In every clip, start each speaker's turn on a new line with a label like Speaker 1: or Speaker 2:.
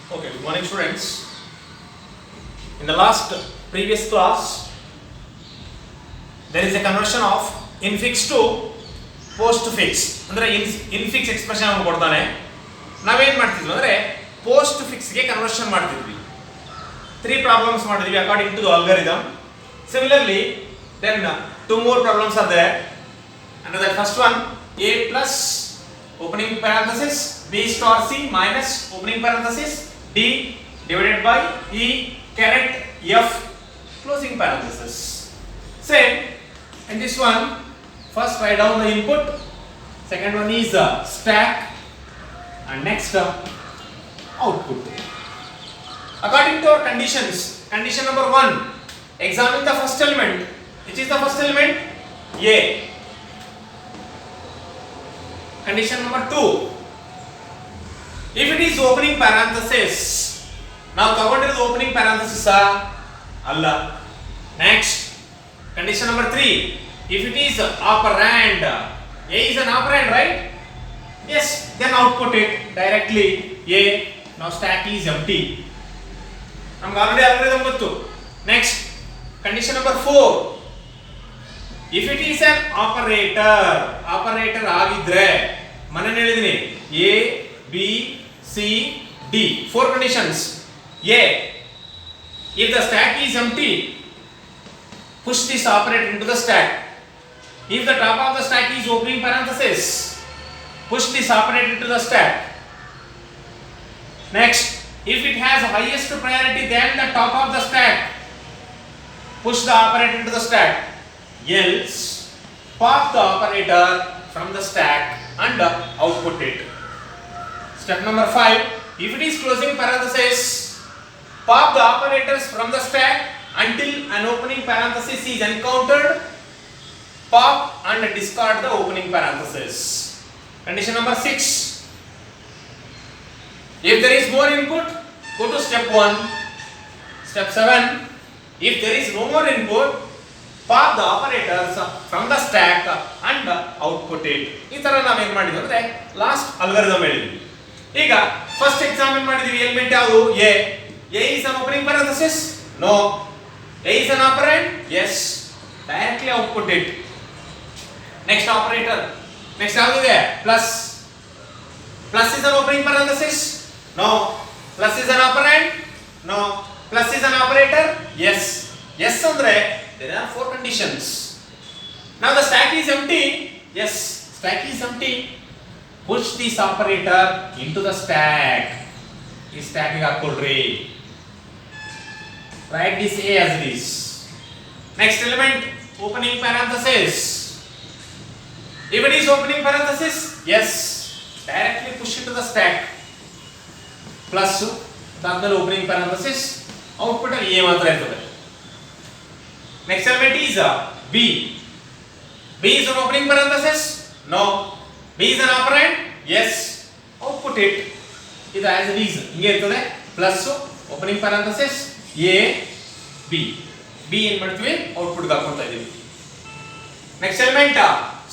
Speaker 1: Okay, good morning students. In the last previous class, there is a conversion of infix to postfix. ಅಂದ್ರೆ infix expression ಅನ್ನು ಕೊಡ್ತಾನೆ. ನಾವೇನ್ ಮಾಡ್ತಿದ್ವಿ ಅಂದ್ರೆ postfix ಗೆ ಕನ್ವರ್ಷನ್ ಮಾಡ್ತಿದ್ವಿ. 3 problems ಮಾಡಿದ್ವಿ according to the algorithm. Similarly, then 2 more problems are there. And that first one, a plus opening parenthesis b star c minus opening parenthesis d divided by e caret f closing parenthesis. Same in this one, first write down the input, second one is stack, and next output. According to our conditions, condition number 1, examine the first element. Which is the first element? A. Condition number 2, if it is opening parenthesis, now ತಗೊಂಡಿರೋದು opening parenthesis ಅಲ್ಲ. Next, condition number 3, if it is operand, a is an operand, right? Yes, then output it directly a. Now stack is empty. ನಮಗೆ already algorithm ಗೊತ್ತು. Next, condition number 4, if it is an operator ಆಗಿದ್ರೆ ಮನೆ ಹೇಳಿದೀನಿ a b c d 4 conditions. A, if the stack is empty, push this operator into the stack. If the top of the stack is opening parenthesis, push this operator into the stack. Next, if it has highest priority than the top of the stack, push the operator into the stack. Else, pop the operator from the stack and output it. Step number 5, if it is closing parenthesis, pop the operators from the stack until an opening parenthesis is encountered. Pop and discard the opening parenthesis. Condition number 6, if there is more input, go to step 1. Step 7, if there is no more input, pop the operators from the stack and output it. ಈ ತರ ನಾವು ಏನು ಮಾಡಿದ್ವಿ ಅಂದ್ರೆ last algorithm ಹೇಳಿದ್ವಿ. ಈಗ first example ಮಾಡಿದ್ವಿ, element ಯಾವುದು? A. A is an opening parenthesis? No. A is an operand? Yes. Directly output it. Next operator. Next ಯಾವುದು? Plus. Plus is an opening parenthesis? No. Plus is an operand? No. Plus is an operator? Yes. Yes ಅಂದ್ರೆ there are 4 conditions. Now the stack is empty. Yes, stack is empty. Push this operator into the stack. This stack ಗೆ ಹಾಕೊಳ್ಳ್ರಿ. Write this A as it is. Next element, opening parenthesis. If it is opening parenthesis, yes, directly push it to the stack. Plus, ಅದಾದ್ಮೇಲೆ opening parenthesis, output ಅಲ್ಲಿ A ಮಾತ್ರ ಇರ್ತದೆ. Next element is B. B is an opening parenthesis? No. B is an operand? Yes. Output it. ಇದು as it is ಹಿಂಗೆ ಇರ್ತದೆ. Plus opening parenthesis A B. B ಏನು ಮಾಡ್ತೀವಿ? Output ಗೆ ಹಾಕ್ಕೊಳ್ತಾ ಇದೀವಿ. Next element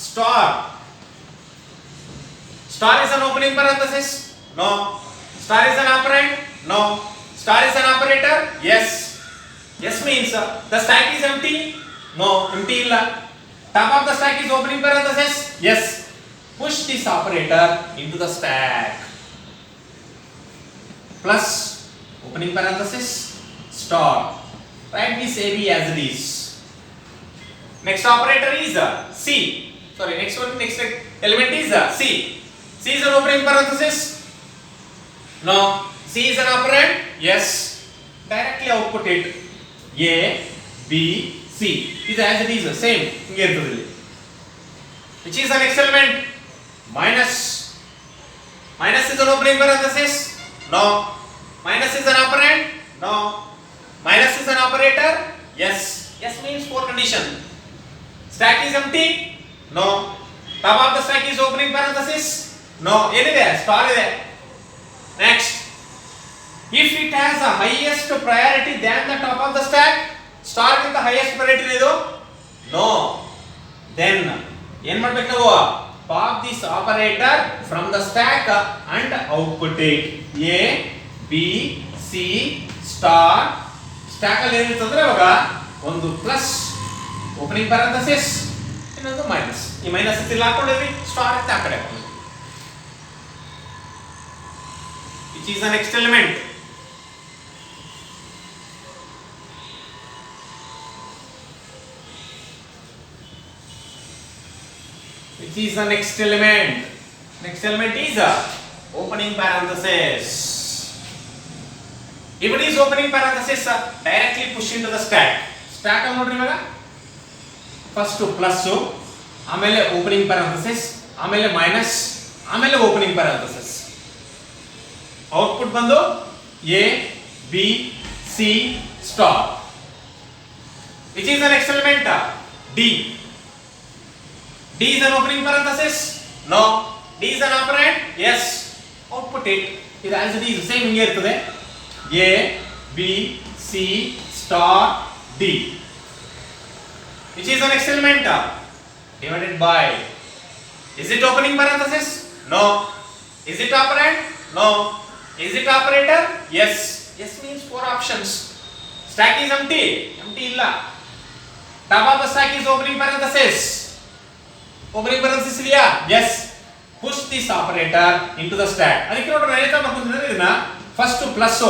Speaker 1: star. Star is an opening parenthesis? No. Star is an operand? No. Star is an operator? Yes. Yes means the stack is empty? No, empty illa. Top of the stack is opening parenthesis? Yes. Push this operator into the stack. Plus opening parenthesis star. Write this AB as it is. Next operator is C. Sorry, next element is C. C is an opening parenthesis? No. C is an operand? Yes. Directly output it. A, B, C. Is as it is same. ಹಿಂಗೆ ಇರ್ತದೆ ಇಲ್ಲಿ. Which is the next element? Minus. Minus is an opening parenthesis? No. Minus is an operand? No. Minus is an operator? Yes. Yes means 4 condition. Stack is empty? No. Top of the stack is opening parenthesis? No. ಏನಿದೆ? Star ಇದೆ. Next. If it has a highest priority than the top of the stack, star ಗಿಂತ highest priority ಇದು? No. Then ಏನು ಮಾಡಬೇಕು ನಾವು? Pop this operator from the stack and output it. A, B, B C star stack ಅಲ್ಲಿ ಏನಿರ್ತಂದ್ರೆ ಅವಾಗ ಒಂದು plus opening ಪ್ಯಾರಂಥಸಿಸ್ ಇನ್ನೊಂದು minus. ಈ ಮೈನಸ್ ಇಲ್ಲಿ ಹಾಕೊಂಡಿದ್ವಿ, ಸ್ಟಾರ್ ಅಂತ ಆ ಕಡೆ ಹಾಕೊಂಡಿದ್ವಿ. Which is the next element? Which is the next element? Next element is a opening parenthesis. If it is opening parenthesis, directly push into the stack. Stack ಅನ್ನು ನೋಡ್ರಿ ಇವಾಗ ಫಸ್ಟ್ ಪ್ಲಸ್, ಆಮೇಲೆ opening ಪ್ಯಾರಂಥಸಿಸ್, ಆಮೇಲೆ minus, ಆಮೇಲೆ opening ಪ್ಯಾರಂಥಸಿಸ್. Output ಬಂದು A B C star. Which is the next element? D. D is an opening parenthesis? No. D is an operand? Yes. Output it. ಇದು as it is same ಹಿಂಗೆ ಇರ್ತದೆ. A B C star D. Which is the next element? Divided by. Is it opening parenthesis? No. Is it operand? No. Is it operator? Yes. Yes means four options. Stack is empty. Empty illa. Top of the stack is opening parenthesis. Opening parenthesis ಇದೆಯಾ? Yes. Push this operator into the stack. ಅದಕ್ಕೆ ನೋಡ್ರಿ ರೈತ ಮಾಡ್ಕೊಂಡ್ರೆ ಇದನ್ನ first plus,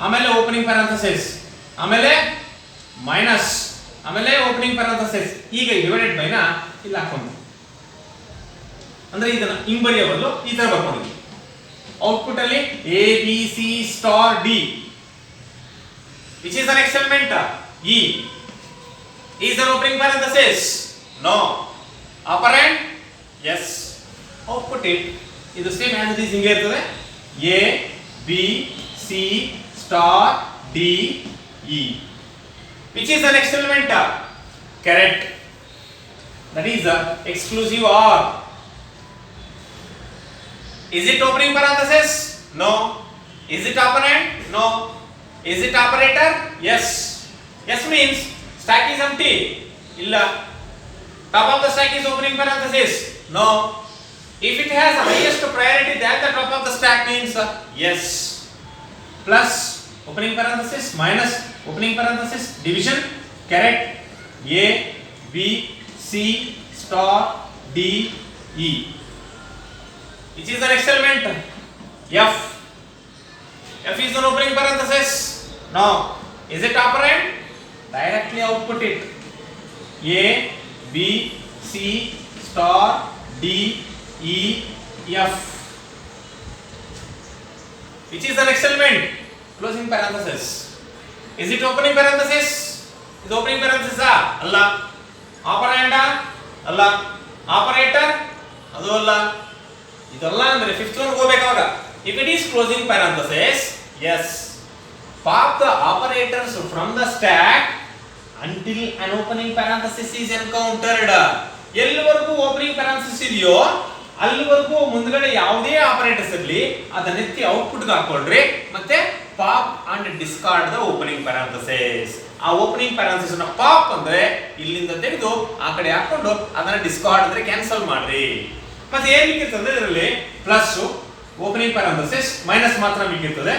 Speaker 1: ಆಮೇಲೆ opening ಪ್ಯಾರಂಥಸಿಸ್, ಆಮೇಲೆ minus, ಆಮೇಲೆ opening ಪ್ಯಾರಂಥಸಿಸ್. ಈಗ ಡಿವೈಡೆಡ್ ಬೈ ನ ಇಲ್ಲಿ ಹಾಕೊಂಡು ಅಂದ್ರೆ ಇದನ್ನ ಹಿಂಗ್ ಬರೆಯೋ ಬದಲು ಈ ತರ ಬರ್ಕೊಂಡಿದ್ವಿ. ಔಟ್ಪುಟ್ ಅಲ್ಲಿ A B C star D. Which is the next element? E. Is an opening parenthesis? No. Operand? Yes. Output it. ಇದು ಸೇಮ್ as it is ಹಿಂಗೆ ಇರ್ತದೆ. A B C star D E. Which is the next element? Correct. That is the exclusive OR. Is it opening parenthesis? No. Is it operand? No. Is it operator? Yes. Yes means stack is empty. Illa. Top of the stack is opening parenthesis. No. If it has highest priority than the top of the stack means yes. Plus opening parenthesis minus opening parenthesis division. Correct. A B C star D E. Which is the next element? F. F is an opening parenthesis. No. Is it operand? Directly output it. A B C star D E F. Which is the next element? Closing parenthesis. Is it opening parenthesis? Is opening parenthesis alla. Operand alla. Operator adu alla. ಇದಲ್ಲ ಅಂದ್ರೆ fifth one ಹೋಗಬೇಕಾಗ. If it is closing parenthesis, yes. Pop the operators from the stack until an opening parenthesis is encountered. ಎಲ್ಲಿವರೆಗೂ opening ಪ್ಯಾರಂಥಸಿಸ್ ಇದೆಯೋ ಅಲ್ಲಿವರೆಗೂ ಮುಂದ್ಗಡೆ ಯಾವುದೇ operators ಇರಲಿ ಅದನ್ನ ಎತ್ತಿ ಔಟ್ಪುಟ್ ಗೆ ಹಾಕೊಳ್ರಿ, ಮತ್ತೆ pop and discard the opening parenthesis. ಆ ಓಪನಿಂಗ್ ಪ್ಯಾರಂಥಸಿಸ್ ನ ಪಾಪ್ ಅಂದ್ರೆ ಇಲ್ಲಿಂದ ತೆಗೆದು ಆ ಕಡೆ ಹಾಕೊಂಡು ಅದನ್ನ ಡಿಸ್ಕಾರ್ಡ್ ಅಂದ್ರೆ ಕ್ಯಾನ್ಸಲ್ ಮಾಡ್ರಿ. ಮತ್ತೆ ಏನ್ ಮಿಕ್ಕಿರ್ತದೆ ಇದರಲ್ಲಿ? ಪ್ಲಸ್ ಓಪನಿಂಗ್ ಪ್ಯಾರಂಥಸಿಸ್ ಮೈನಸ್ ಮಾತ್ರ ಮಿಕ್ಕಿರ್ತದೆ.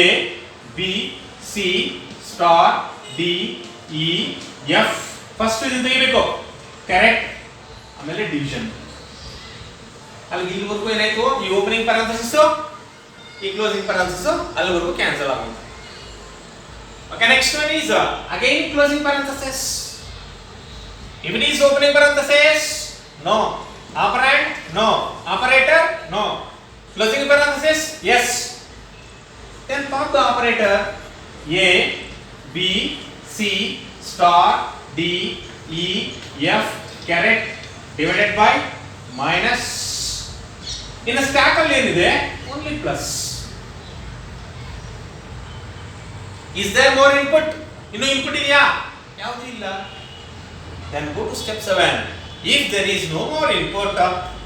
Speaker 1: A B C star D E F. First ಇದನ್ನ ತೆಗಿಬೇಕು. ಕರೆಕ್ಟ್. ಆಮೇಲೆ ಡಿವಿಷನ್. ಅಲ್ಲಿ ಇಲ್ಲಿವರೆಗೂ ಏನಾಯ್ತು? ಈ ಓಪನಿಂಗ್ ಪ್ಯಾರಂಥಸಿಸ್ ಈ ಕ್ಲೋಸಿಂಗ್ ಪ್ಯಾರಂಥಸಿಸ್ ಅಲ್ಲಿವರೆಗೂ ಕ್ಯಾನ್ಸಲ್ ಆಗುತ್ತೆ. Okay, next one is again closing parenthesis. If it is opening parenthesis, no. Operand, no. Operator, no. Closing parenthesis, yes. Then pop the operator A B C star D E F caret divided by minus. In a stack ಅಲ್ಲಿ ಏನಿದೆ? Only plus. Is there more input? ಇನ್ನು input ಇದೆಯಾ? ಯಾವುದು ಇಲ್ಲ. Then go to step 7. If there is no more input,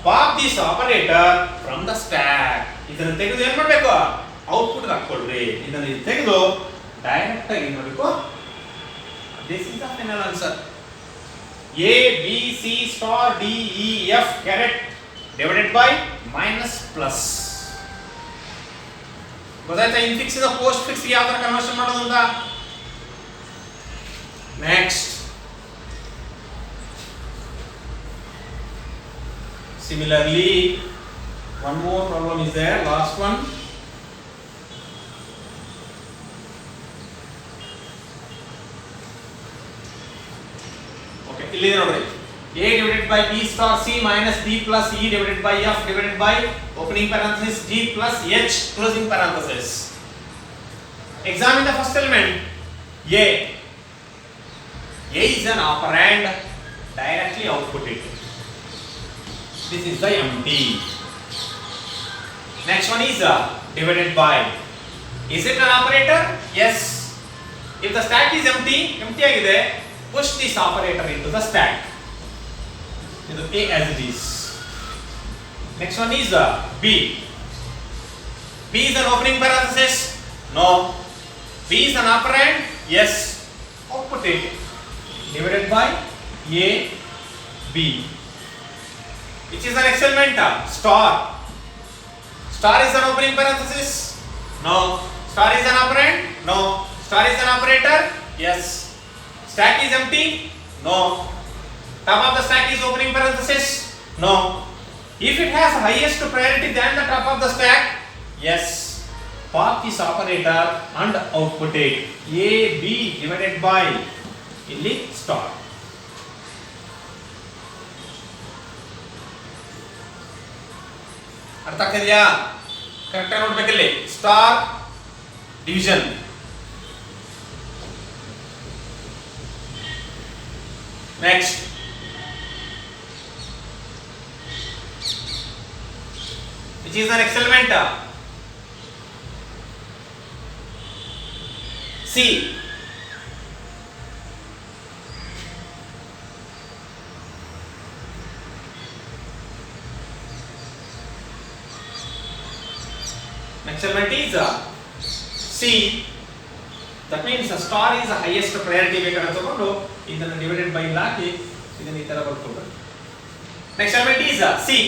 Speaker 1: pop this operator from the stack. ಇದನ್ನು ತೆಗೆದು ಏನು ಮಾಡಬೇಕು? ಔಟ್ಪುಟ್ ಹಾಕೊಳ್ಳ್ರಿ. ಇದನ್ನು ತೆಗೆದು ಡೈರೆಕ್ಟ್ ಆಗಿ ಏನು ಮಾಡಬೇಕು? This is the final answer. A B C star D E F caret divided by minus plus. ಗೊತ್ತಾಯ್ತಾ? ಇನ್ಫಿಕ್ಸ್ ಇಂದ ಪೋಸ್ಟ್ ಫಿಕ್ಸ್ ಗೆ ಯಾವ ತರ ಕನ್ವರ್ಷನ್ ಮಾಡೋದು ಅಂತ. Next similarly one more problem is there, last one. Okay, ಇಲ್ಲಿ ನೋಡಿ a divided by b star c minus b plus e divided by f divided by opening parenthesis g plus h closing parenthesis. Examine the first element. A is an operand, directly output it. This is the empty. Next one is divided by. Is it an operator? Yes. If the stack is empty agide, push this operator into the stack. Into A as it is. Next one is B. B is an opening parenthesis? No. B is an operand? Yes. Output it. Divided by A, B. Which is an next element? Star. Star is an opening parenthesis? No. Star is an operand? No. Star is an operator? Yes. Stack is empty? No. Top of the stack is opening parenthesis? No. If it has highest priority than the top of the stack? Yes. Pop this operator and output it. A, B divided by ಇಲ್ಲಿ star. ಅರ್ಥ ಆಗ್ತಿದೆಯಾ? Correct ಆಗಿ ನೋಡ್ಬೇಕಿಲ್ಲಿ. Star division. Next which is the next element? C. Next element is C. That means a star is the highest priority ಬೇಕಾದ್ರೆ ತಗೊಂಡು ಇದನ್ನು divided by ಹಾಕಿ ಇದನ್ನ ಈ ತರ ಬರ್ಕೊಂಡು. Next element is C.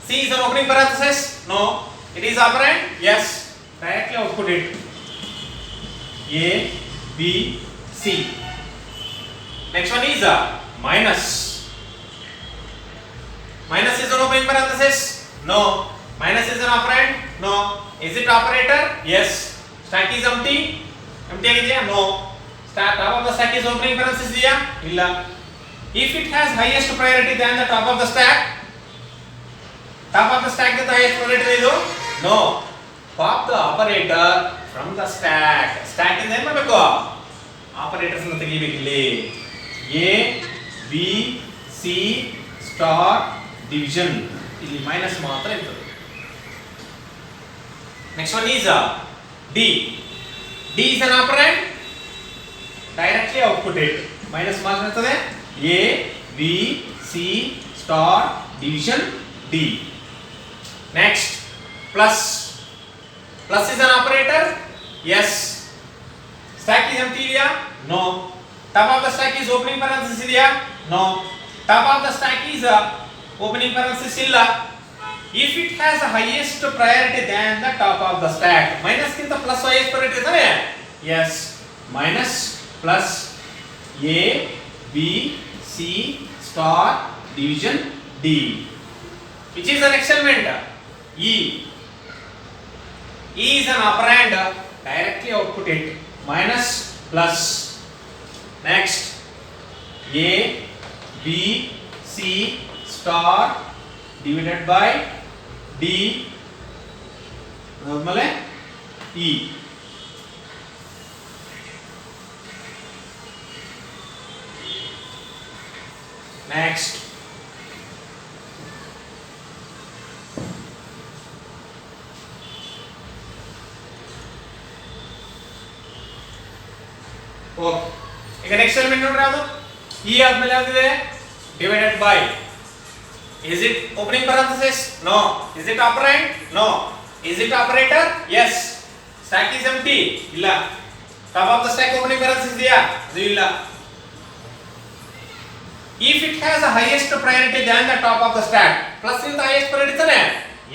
Speaker 1: C is an opening parenthesis? No. It is operand? Yes. Directly output it. A, B, C. Next one is minus. Minus is an opening parenthesis? No. Minus is an operand? No. Is it operator? Yes. Stack is empty? Empty ಆಗಿದೆಯಾ? No. Top of the stack is opening parenthesis ಇದೆಯಾ? ಇಲ್ಲ. If it has highest priority than the top of the stack? Top of the stack the highest priority ಇದು? No. Pop the operator from the stack. Stack ಇಂದ ಏನು ಮಾಡಬೇಕು? Operators ಅನ್ನು ತೆಗಿಬೇಕು ಇಲ್ಲಿ. A, B, C, star, division. ಇಲ್ಲಿ minus ಮಾತ್ರ ಇರ್ತದೆ. Next one is D. D is an operand? Directly output it. Minus ಮಾತ್ರ ಇರ್ತದೆ. A, B, C, star, division, D. Next, plus. Plus is an operator? Yes. Stack is empty ಇದೆಯಾ? No. Top of the stack is opening parenthesis ಇದೆಯಾ? No. Top of the stack is opening parenthesis ಇಲ್ಲ. If it has the highest priority than the top of the stack, minus ಗಿಂತ plus highest priority ಇದಾನೆ? Yes. Minus plus A, B, C, star, division, D. Which is the next element? E. E is an operand, directly output it. Minus plus. Next, A, B, C, star, divided by D, ಆದ್ಮೇಲೆ E. Next, okay. ಈಗ next element ನೋಡ್ರಿ ಯಾವುದು? E ಆದ್ಮೇಲೆ ಯಾವ್ದಿದೆ? Divided by. Is it opening parenthesis? No. Is it operand? No. Is it operator? Yes. Stack is empty? ಇಲ್ಲ. Top of the stack opening parenthesis ಇದೆಯಾ? ಅದು ಇಲ್ಲ. If it has a highest priority than the top of the stack, plus in the highest priority ತಾನೆ?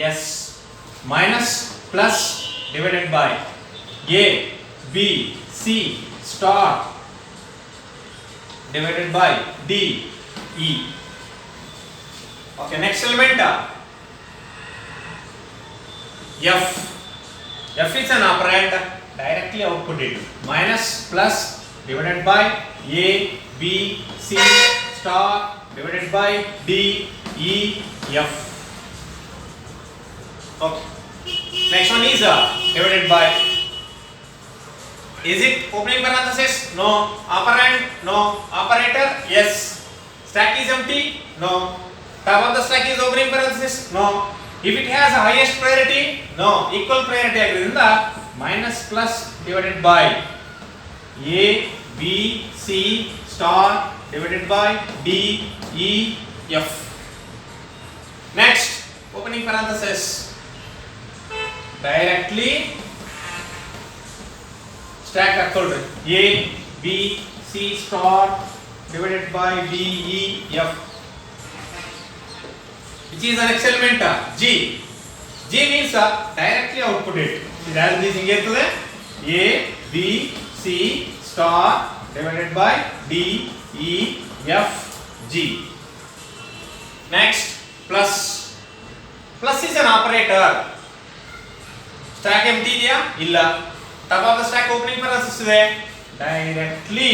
Speaker 1: Yes. Minus plus divided by A, B, C star divided by D, E. Okay, next element F. F is an operand, directly output it. Minus, plus divided by A, B, C star divided by D, E, F. Okay. Next one is divided by. Is it opening parenthesis? No. Operand? No. Operator? Yes. Stack is empty? No. Top of the stack is opening parenthesis? No. If it has a highest priority? No. Equal priority ಆಗಿರೋದ್ರಿಂದ minus plus divided by A, B, C star divided by D, E, F. Next, opening parenthesis. Directly stack ಹಾಕೊಳ್ಳ್ರಿ A, B, C star divided by D, E, F. Which is the next element? G. G means directly output it. It has this ಹಿಂಗೆ ಇರ್ತದೆ A, B, C star divided by D, E, F, G. Next, plus. Plus is an operator. Stack empty ಇದೆಯಾ? ಇಲ್ಲ. Top of the stack opening parenthesis ಇದೆ. Directly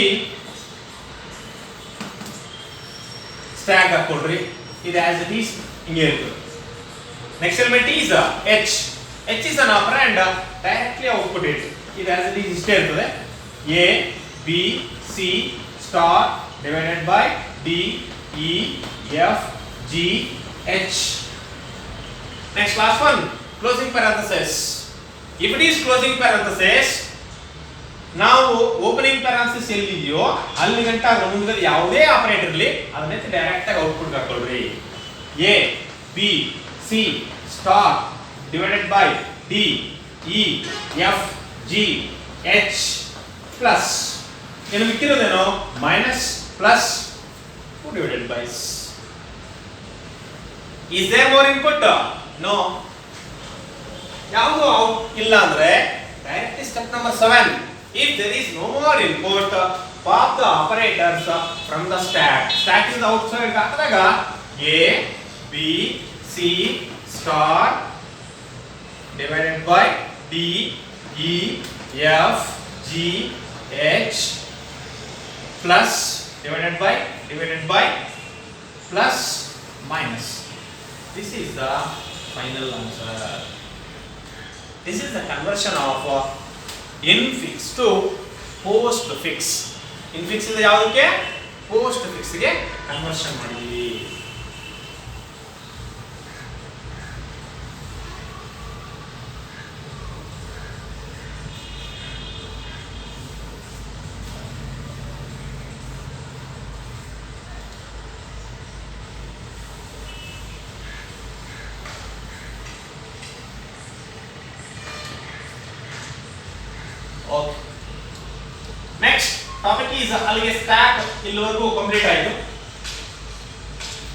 Speaker 1: stack ಹಾಕೊಳ್ಳ್ರಿ. ಇದು as it is ಹಿಂಗೆ ಇರ್ತದೆ. Next element is H. H is an operand, directly output it. ಇದು as it is ಇಷ್ಟೇ ಇರ್ತದೆ. A, B, C star divided by D, E, F, G, H. Next last one, closing parenthesis. If it is closing parenthesis, ನಾವು opening ಪ್ಯಾರಾನ್ಸಿಸ್ ಎಲ್ಲಿದೆಯೋ ಅಲ್ಲಿ ಗಂಟ ಅದರ ಮುಂದೆ ಯಾವುದೇ ಆಪರೇಟರ್ ಇರಲಿ ಅದನ್ನೇ ಡೈರೆಕ್ಟ್ ಆಗಿ output ಹಾಕೊಳ್ಳ್ರಿ. A, B, C star divided by D, E, F, G, H plus ಏನು ಮಿಕ್ಕಿರೋದೇನೋ minus plus 2 divided by. Is there more input? No. ಯಾವುದು ಔಟ್ ಇಲ್ಲ ಅಂದ್ರೆ directly step number 7. If there is no more input, pop the operators from the stack. Stack is outside ಹಾಕಿದಾಗ A, B, C star divided by D, E, F, G, H plus divided by plus minus. This is the final answer. This is the conversion of infix to postfix. Infix is ಯಾವುದಕ್ಕೆ? postfix ಗೆ conversion ಮಾಡಿದೀವಿ. Okay. Next topic is ಅಲ್ಲಿಗೆ stack ಇಲ್ಲಿವರೆಗೂ complete ಆಯಿತು.